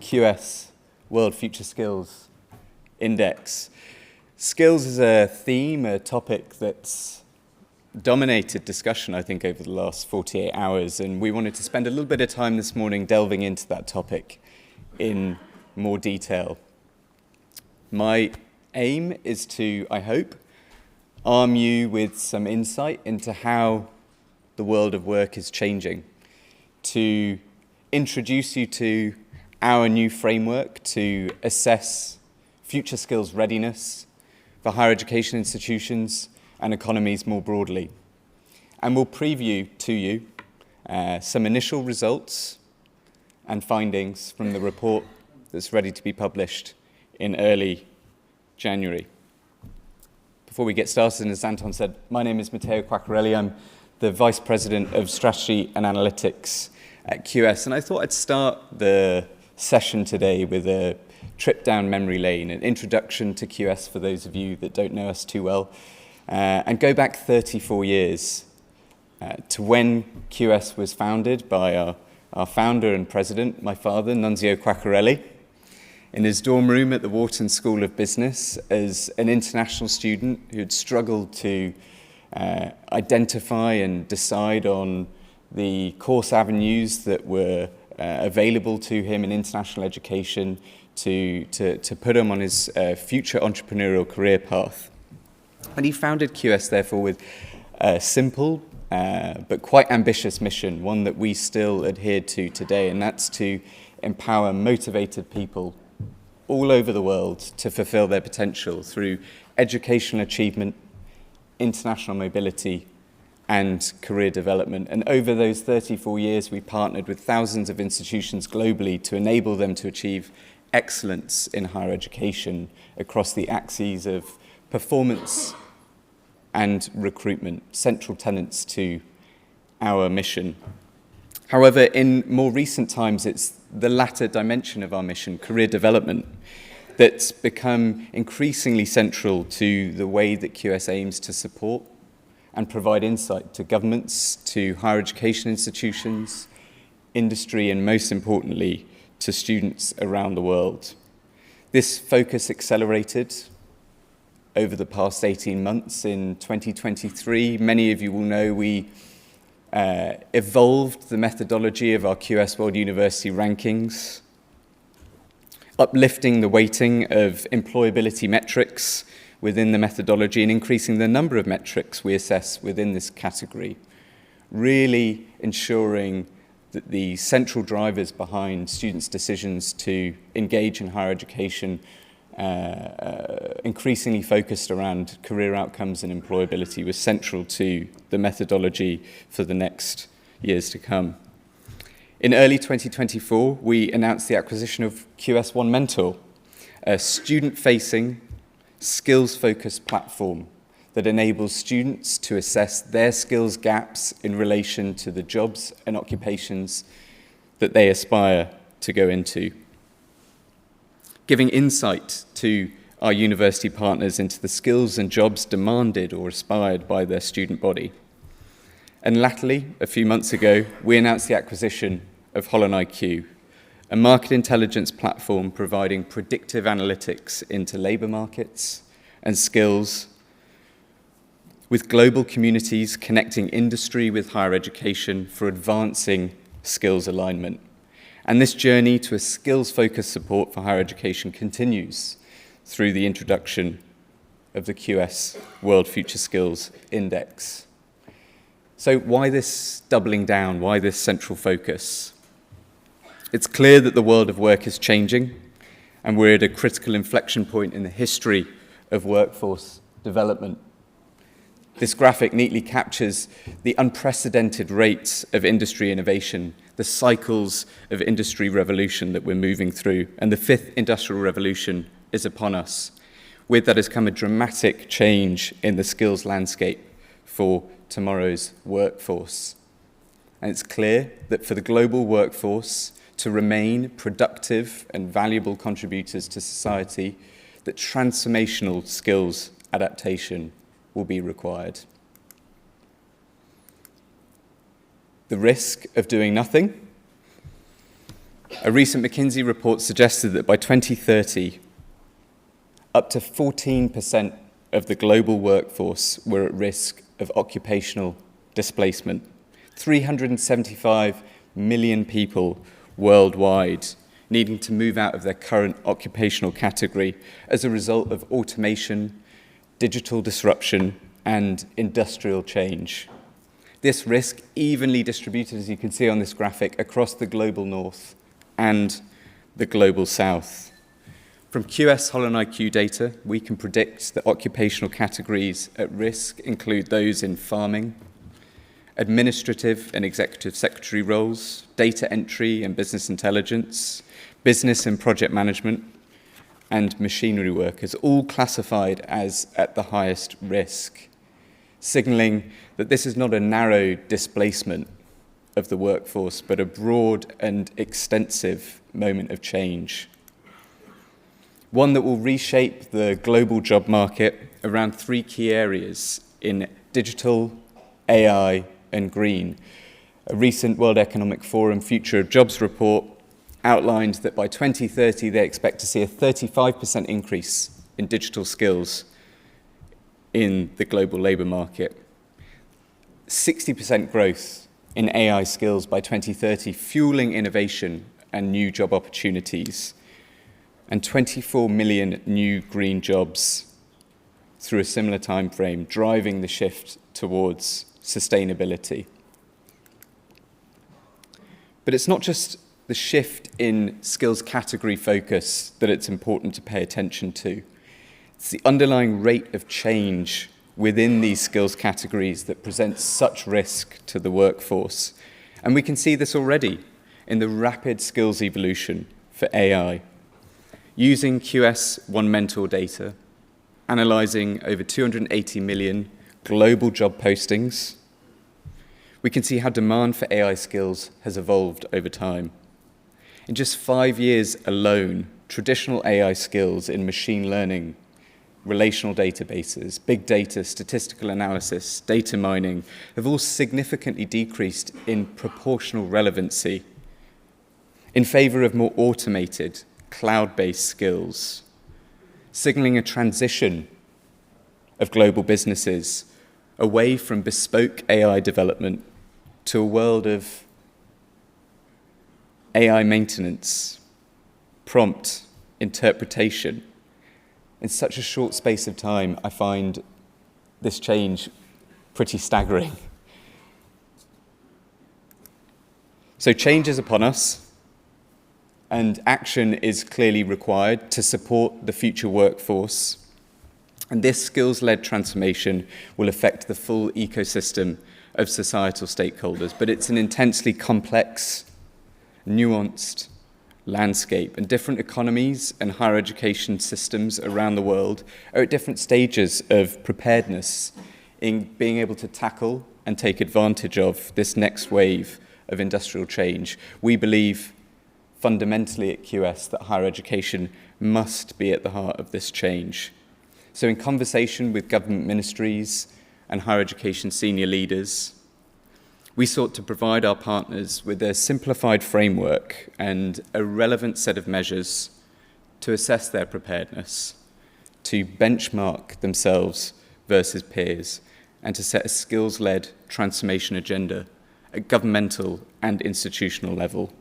QS, World Future Skills Index. Skills is a theme, a topic that's dominated discussion, I think, over the last 48 hours, and we wanted to spend a little bit of time this morning delving into that topic in more detail. My aim is to, I hope, arm you with some insight into how the world of work is changing, to introduce you to our new framework to assess future skills readiness for higher education institutions and economies more broadly. And we'll preview to you some initial results and findings from the report that's ready to be published in early January. Before we get started, as Anton said, my name is Matteo Quacquarelli. I'm the Vice President of Strategy and Analytics at QS, and I thought I'd start the session today with a trip down memory lane, an introduction to QS for those of you that don't know us too well, and go back 34 years to when QS was founded by our founder and president, my father, Nunzio Quacquarelli, in his dorm room at the Wharton School of Business as an international student who had struggled to identify and decide on the course avenues that were available to him in international education to put him on his future entrepreneurial career path. And he founded QS, therefore, with a simple but quite ambitious mission, one that we still adhere to today, and that's to empower motivated people all over the world to fulfill their potential through educational achievement, international mobility, and career development. And over those 34 years, we partnered with thousands of institutions globally to enable them to achieve excellence in higher education across the axes of performance and recruitment, central tenets to our mission. However, in more recent times, it's the latter dimension of our mission, career development, that's become increasingly central to the way that QS aims to support and provide insight to governments, to higher education institutions, industry, and most importantly, to students around the world. This focus accelerated over the past 18 months. In 2023, many of you will know we evolved the methodology of our QS World University rankings, uplifting the weighting of employability metrics within the methodology and increasing the number of metrics we assess within this category, really ensuring that the central drivers behind students' decisions to engage in higher education increasingly focused around career outcomes and employability was central to the methodology for the next years to come. In early 2024, we announced the acquisition of QS One Mentor, a student-facing, skills-focused platform that enables students to assess their skills gaps in relation to the jobs and occupations that they aspire to go into, giving insight to our university partners into the skills and jobs demanded or aspired by their student body. And latterly, a few months ago, we announced the acquisition of Holon IQ, a market intelligence platform providing predictive analytics into labour markets and skills, with global communities connecting industry with higher education for advancing skills alignment. And this journey to a skills-focused support for higher education continues through the introduction of the QS World Future Skills Index. So why this doubling down? Why this central focus? It's clear that the world of work is changing, and we're at a critical inflection point in the history of workforce development. This graphic neatly captures the unprecedented rates of industry innovation, the cycles of industry revolution that we're moving through, and the fifth industrial revolution is upon us. With that has come a dramatic change in the skills landscape for tomorrow's workforce. And it's clear that for the global workforce to remain productive and valuable contributors to society, that transformational skills adaptation will be required. the risk of doing nothing. A recent McKinsey report suggested that by 2030, up to 14% of the global workforce were at risk of occupational displacement. 375 million people worldwide needing to move out of their current occupational category as a result of automation, digital disruption, and industrial change. This risk evenly distributed, as you can see on this graphic, across the global north and the global south. From QS HolonIQ data, we can predict that occupational categories at risk include those in farming, administrative and executive secretary roles, data entry and business intelligence, business and project management, and machinery workers, all classified as at the highest risk, signalling that this is not a narrow displacement of the workforce, but a broad and extensive moment of change. One that will reshape the global job market around three key areas in digital, AI, and green. A recent World Economic Forum Future of Jobs report outlined that by 2030 they expect to see a 35% increase in digital skills in the global labour market. 60% growth in AI skills by 2030, fueling innovation and new job opportunities, and 24 million new green jobs through a similar time frame, driving the shift towards sustainability. But it's not just the shift in skills category focus that it's important to pay attention to. It's the underlying rate of change within these skills categories that presents such risk to the workforce. And we can see this already in the rapid skills evolution for AI. Using QS One Mentor data, analysing over 280 million global job postings, we can see how demand for AI skills has evolved over time. In just 5 years alone, traditional AI skills in machine learning, relational databases, big data, statistical analysis, data mining have all significantly decreased in proportional relevancy in favour of more automated, cloud-based skills, signalling a transition of global businesses away from bespoke AI development to a world of AI maintenance, prompt interpretation. In such a short space of time, I find this change pretty staggering. So change is upon us, and action is clearly required to support the future workforce. And this skills-led transformation will affect the full ecosystem of societal stakeholders, but it's an intensely complex, nuanced landscape, and different economies and higher education systems around the world are at different stages of preparedness in being able to tackle and take advantage of this next wave of industrial change. We believe fundamentally at QS that higher education must be at the heart of this change. So in conversation with government ministries and higher education senior leaders, we sought to provide our partners with a simplified framework and a relevant set of measures to assess their preparedness, to benchmark themselves versus peers, and to set a skills-led transformation agenda at governmental and institutional level.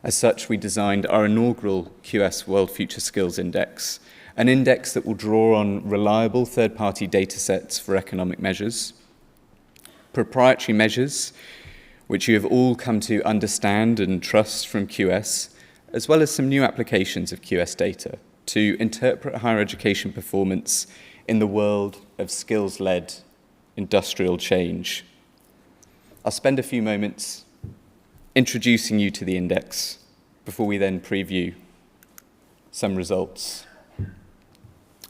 As such, we designed our inaugural QS World Future Skills Index, an index that will draw on reliable third-party data sets for economic measures, proprietary measures, which you have all come to understand and trust from QS, as well as some new applications of QS data to interpret higher education performance in the world of skills-led industrial change. I'll spend a few moments introducing you to the index before we then preview some results.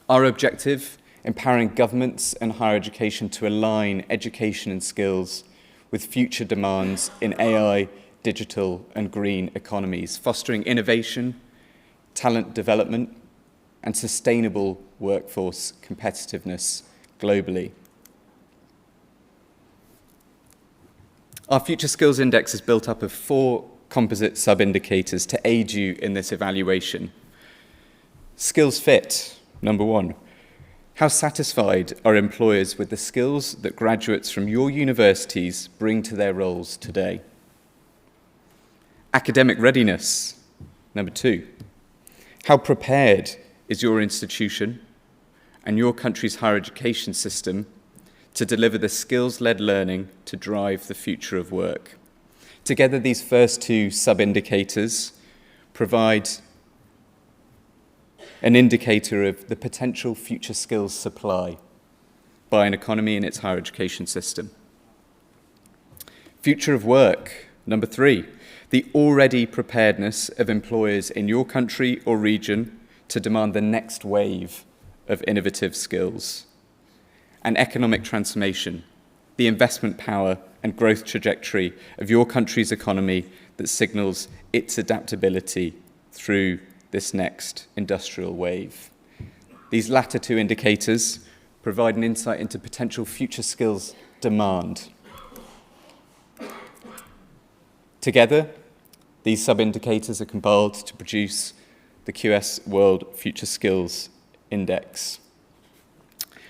Our objective, empowering governments and higher education to align education and skills with future demands in AI, digital, and green economies, fostering innovation, talent development, and sustainable workforce competitiveness globally. Our Future Skills Index is built up of 4 composite sub-indicators to aid you in this evaluation. Skills fit, number 1. How satisfied are employers with the skills that graduates from your universities bring to their roles today? Academic readiness, number 2. How prepared is your institution and your country's higher education system to deliver the skills-led learning to drive the future of work? Together, these first 2 sub-indicators provide an indicator of the potential future skills supply by an economy and its higher education system. Future of work, number 3. The already preparedness of employers in your country or region to demand the next wave of innovative skills. And economic transformation, the investment power and growth trajectory of your country's economy that signals its adaptability through this next industrial wave. These latter 2 indicators provide an insight into potential future skills demand. Together, these sub-indicators are compiled to produce the QS World Future Skills Index.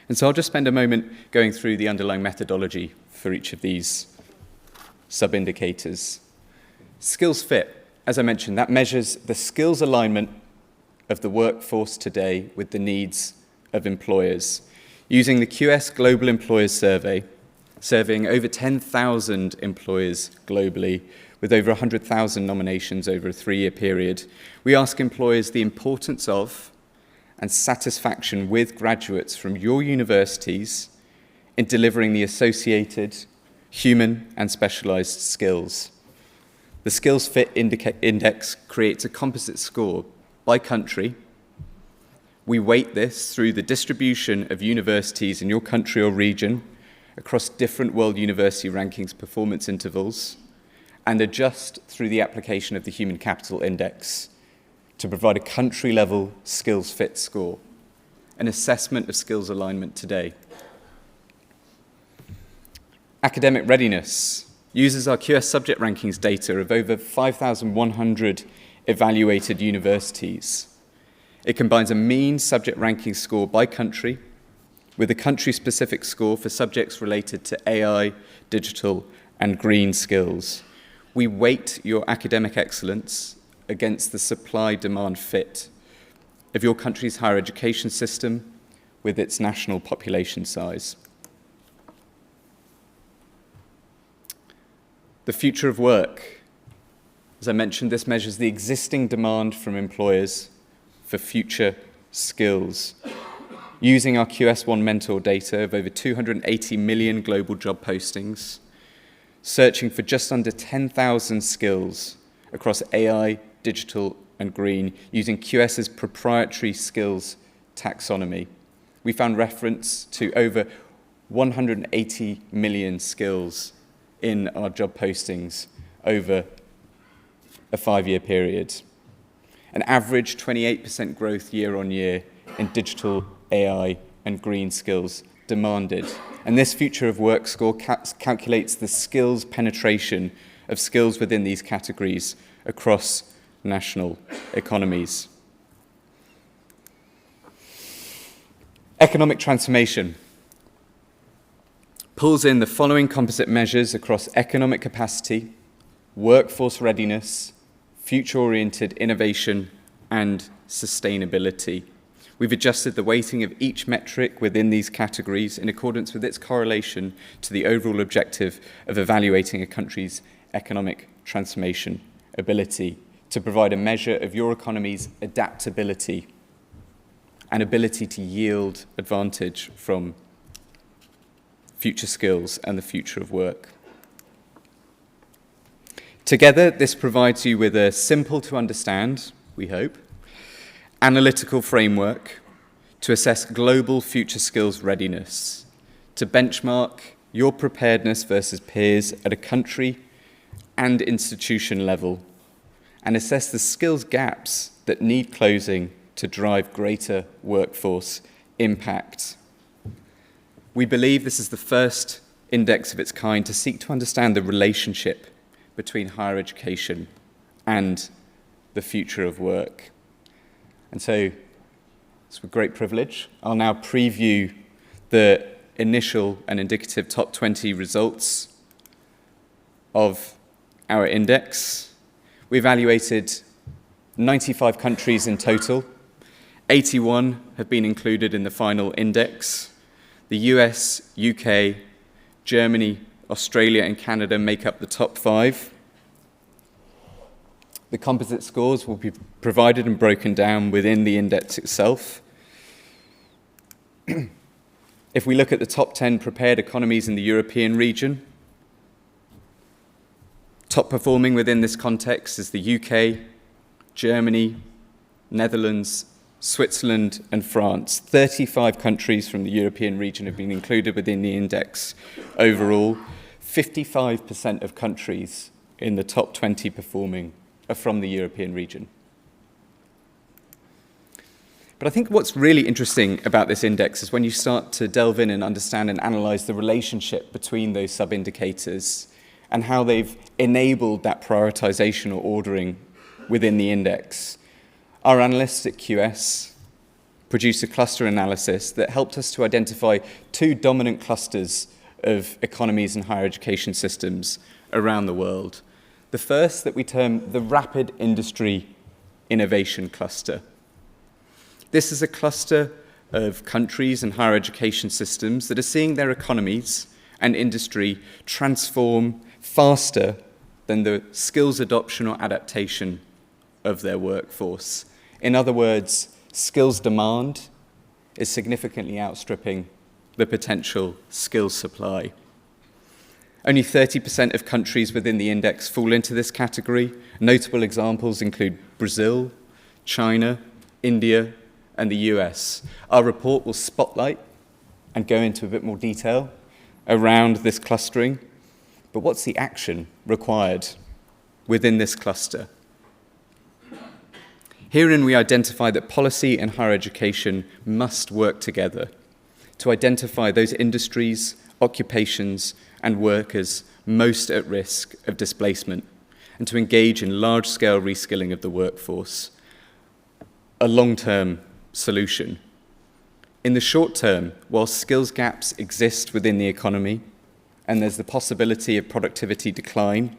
And so I'll just spend a moment going through the underlying methodology for each of these sub-indicators. Skills fit, as I mentioned, that measures the skills alignment of the workforce today with the needs of employers. Using the QS Global Employers Survey, surveying over 10,000 employers globally with over 100,000 nominations over a 3-year period, we ask employers the importance of and satisfaction with graduates from your universities in delivering the associated human and specialized skills. The Skills Fit Index creates a composite score by country. We weight this through the distribution of universities in your country or region across different World University Rankings performance intervals and adjust through the application of the Human Capital Index to provide a country-level skills fit score, an assessment of skills alignment today. Academic readiness uses our QS subject rankings data of over 5,100 evaluated universities. It combines a mean subject ranking score by country with a country-specific score for subjects related to AI, digital, and green skills. We weight your academic excellence against the supply-demand fit of your country's higher education system with its national population size. The future of work. As I mentioned, this measures the existing demand from employers for future skills. Using our QS1 Mentor data of over 280 million global job postings, searching for just under 10,000 skills across AI, digital, and green, using QS's proprietary skills taxonomy. We found reference to over 180 million skills in our job postings over a 5-year period. An average 28% growth year on year in digital, AI, and green skills demanded. And this future of work score calculates the skills penetration of skills within these categories across national economies. Economic transformation pulls in the following composite measures across economic capacity, workforce readiness, future-oriented innovation, and sustainability. We've adjusted the weighting of each metric within these categories in accordance with its correlation to the overall objective of evaluating a country's economic transformation ability to provide a measure of your economy's adaptability and ability to yield advantage from future skills and the future of work. Together, this provides you with a simple to understand, we hope, analytical framework to assess global future skills readiness, to benchmark your preparedness versus peers at a country and institution level, and assess the skills gaps that need closing to drive greater workforce impact. We believe this is the first index of its kind to seek to understand the relationship between higher education and the future of work. And so it's with great privilege, I'll now preview the initial and indicative top 20 results of our index. We evaluated 95 countries in total. 81 have been included in the final index. The US, UK, Germany, Australia, and Canada make up the top 5. The composite scores will be provided and broken down within the index itself. If we look at the top 10 prepared economies in the European region, top performing within this context is the UK, Germany, Netherlands, Switzerland, and France. 35 countries from the European region have been included within the index overall. 55% of countries in the top 20 performing are from the European region. But I think what's really interesting about this index is when you start to delve in and understand and analyze the relationship between those sub-indicators and how they've enabled that prioritization or ordering within the index. Our analysts at QS produced a cluster analysis that helped us to identify 2 dominant clusters of economies and higher education systems around the world. The first that we term the rapid industry innovation cluster. This is a cluster of countries and higher education systems that are seeing their economies and industry transform faster than the skills adoption or adaptation of their workforce. In other words, skills demand is significantly outstripping the potential skills supply. Only 30% of countries within the index fall into this category. Notable examples include Brazil, China, India, and the US. Our report will spotlight and go into a bit more detail around this clustering. But what's the action required within this cluster? Herein we identify that policy and higher education must work together to identify those industries, occupations, and workers most at risk of displacement, and to engage in large-scale reskilling of the workforce, a long-term solution. In the short term, while skills gaps exist within the economy, and there's the possibility of productivity decline,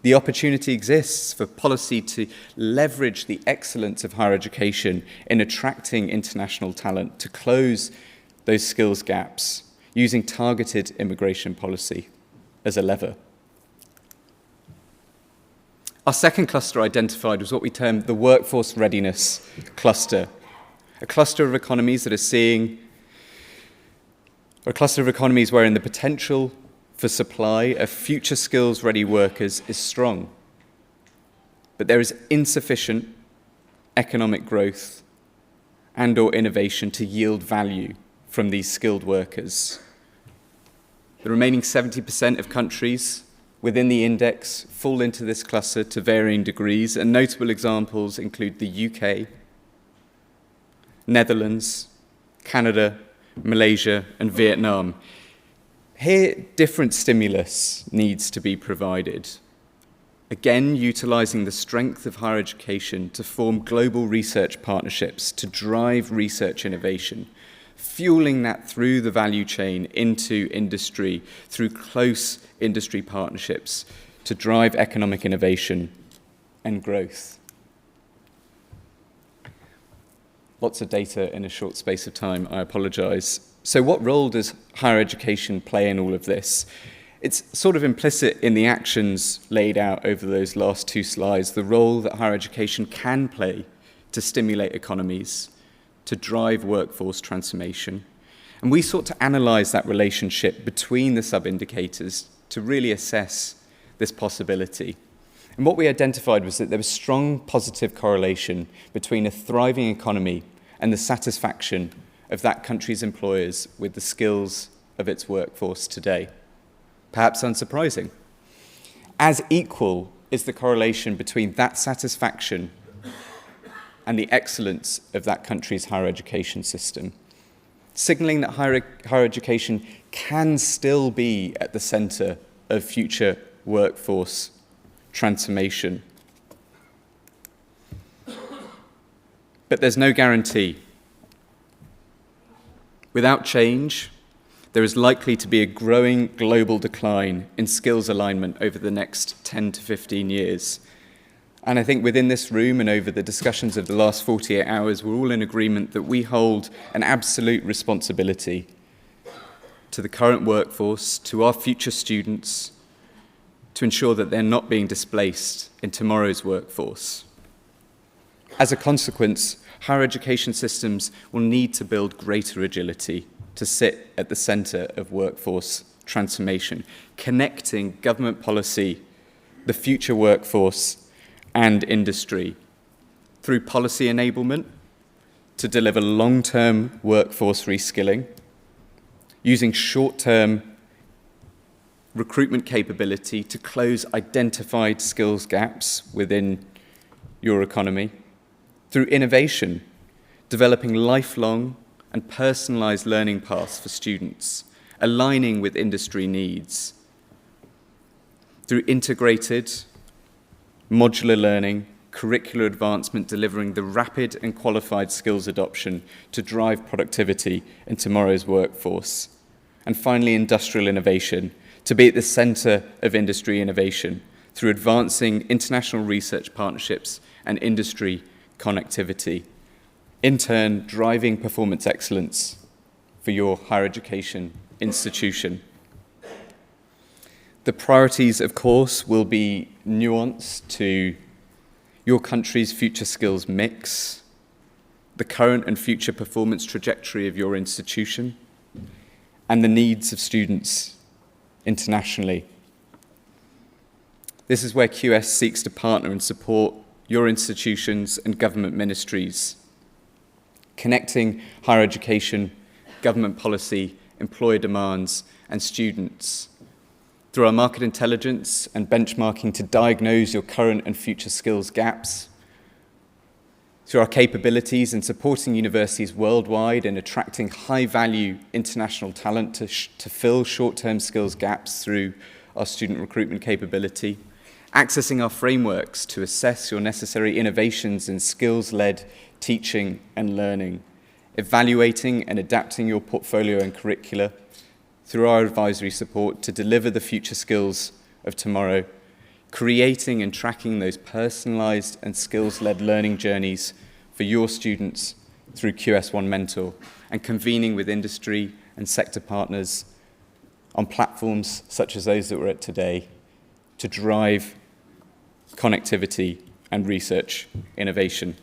the opportunity exists for policy to leverage the excellence of higher education in attracting international talent to close those skills gaps using targeted immigration policy as a lever. Our second cluster identified was what we termed the workforce readiness cluster, a cluster of economies that are seeing, or a cluster of economies wherein the potential for supply of future skills-ready workers is strong, but there is insufficient economic growth and/or innovation to yield value from these skilled workers. The remaining 70% of countries within the index fall into this cluster to varying degrees, and notable examples include the UK, Netherlands, Canada, Malaysia, and Vietnam. Here, different stimulus needs to be provided. Again, utilizing the strength of higher education to form global research partnerships to drive research innovation, fueling that through the value chain into industry, through close industry partnerships to drive economic innovation and growth. Lots of data in a short space of time, I apologize. So what role does higher education play in all of this? It's sort of implicit in the actions laid out over those last 2 slides, the role that higher education can play to stimulate economies, to drive workforce transformation. And we sought to analyze that relationship between the sub-indicators to really assess this possibility. And what we identified was that there was strong positive correlation between a thriving economy and the satisfaction of that country's employers with the skills of its workforce today. Perhaps unsurprising. As equal is the correlation between that satisfaction and the excellence of that country's higher education system. signalling that higher education can still be at the centre of future workforce transformation. But there's no guarantee. Without change, there is likely to be a growing global decline in skills alignment over the next 10 to 15 years. And I think within this room and over the discussions of the last 48 hours, we're all in agreement that we hold an absolute responsibility to the current workforce, to our future students, to ensure that they're not being displaced in tomorrow's workforce. As a consequence, higher education systems will need to build greater agility to sit at the centre of workforce transformation, connecting government policy, the future workforce, and industry through policy enablement to deliver long-term workforce reskilling, using short-term recruitment capability to close identified skills gaps within your economy, through innovation, developing lifelong and personalised learning paths for students, aligning with industry needs, through integrated, modular learning, curricular advancement, delivering the rapid and qualified skills adoption to drive productivity in tomorrow's workforce. And finally, industrial innovation, to be at the centre of industry innovation through advancing international research partnerships and industry connectivity, in turn driving performance excellence for your higher education institution. The priorities, of course, will be nuanced to your country's future skills mix, the current and future performance trajectory of your institution, and the needs of students internationally. This is where QS seeks to partner and support your institutions and government ministries, connecting higher education, government policy, employer demands, and students through our market intelligence and benchmarking to diagnose your current and future skills gaps, through our capabilities in supporting universities worldwide and attracting high-value international talent to fill short-term skills gaps through our student recruitment capability, accessing our frameworks to assess your necessary innovations in skills-led teaching and learning, evaluating and adapting your portfolio and curricula through our advisory support to deliver the future skills of tomorrow, creating and tracking those personalised and skills-led learning journeys for your students through QS1 Mentor, and convening with industry and sector partners on platforms such as those that we're at today to drive connectivity and research innovation.